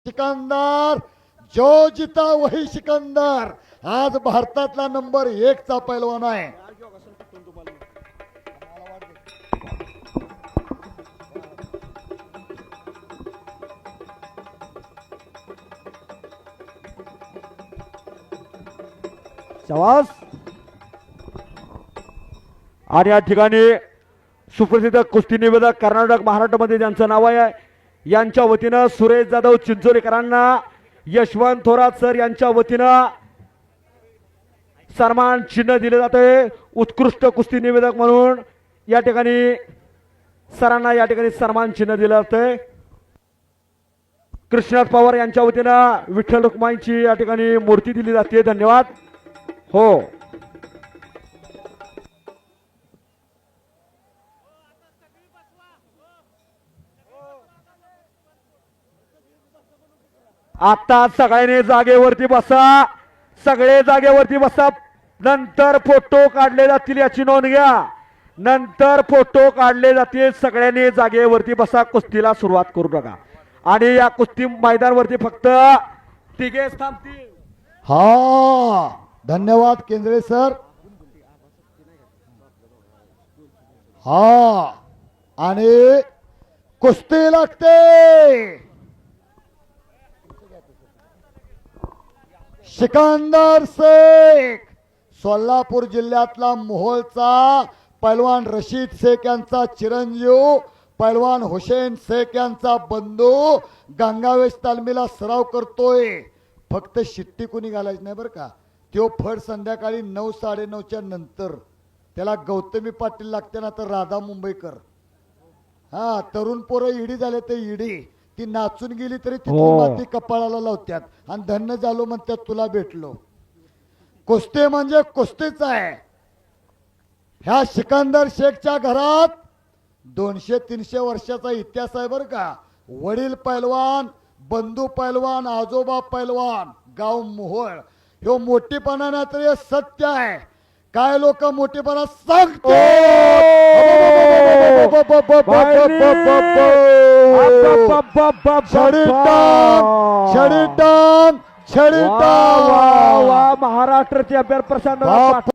सिकंदर जो जिता वही सिकंदर आज भारतातला नंबर 1 चा पैलवान आहे. शाबास. आणि या ठिकाणी सुप्रसिद्ध कुस्ती निवेदक कर्नाटक महाराष्ट्रामध्ये ज्यांचं नाव आहे यांच्या वतीनं सुरेश जाधव चिंचोलीकरांना यशवंत थोरात सर यांच्या वतीनं सन्मान चिन्ह दिले जाते. उत्कृष्ट कुस्ती निवेदक म्हणून या ठिकाणी सरांना या ठिकाणी सन्मान चिन्ह दिलं जाते. कृष्णनाथ पवार यांच्या वतीनं विठ्ठल रुक्माईची या ठिकाणी मूर्ती दिली जाते. धन्यवाद. हो, आता सगळ्यांनी जागेवरती बसा. सगळे जागेवरती बसा. नंतर फोटो काढले जातील याची नोंद घ्या. नंतर फोटो काढले जातील. सगळ्यांनी जागेवरती बसा. कुस्तीला सुरुवात करू नका. आणि या कुस्ती मैदानावरती फक्त तिघेच थांबतील. हा, धन्यवाद केंद्रे सर. हा, आणि कुस्ती लागते. सिकंदर शेख सोलापूर जिल्ह्यातला मोहोळचा पैलवान रशीद शेख यांचा चिरंजीव पैलवान हुसेन शेख यांचा बंधू गंगावेश तालमीला सराव करतोय. फक्त शिट्टी कोणी घालायची नाही बरं का. तो फड संध्याकाळी 9 9:30च्या नंतर. त्याला गौतमी पाटील लागते ना तर राधा मुंबईकर. हा, तरुण पोरं इडी झाले ते इडी. ती नाचून गेली तरी ती माती कपाळाला लावतात आणि धन्य झालो म्हणतात तुला भेटलो. कुस्ती म्हणजे कुस्तीच आहे. ह्या सिकंदर शेखच्या घरात 200-300 वर्षाचा इतिहास आहे बरं का. वडील पैलवान, बंधू पैलवान, आजोबा पैलवान, गाव मोहोळ. ह्यो मोठीपणा तर हे सत्य आहे. काय लोक मोठेपणा सांगतो. महाराष्ट्राचे अभ्यास प्रशांत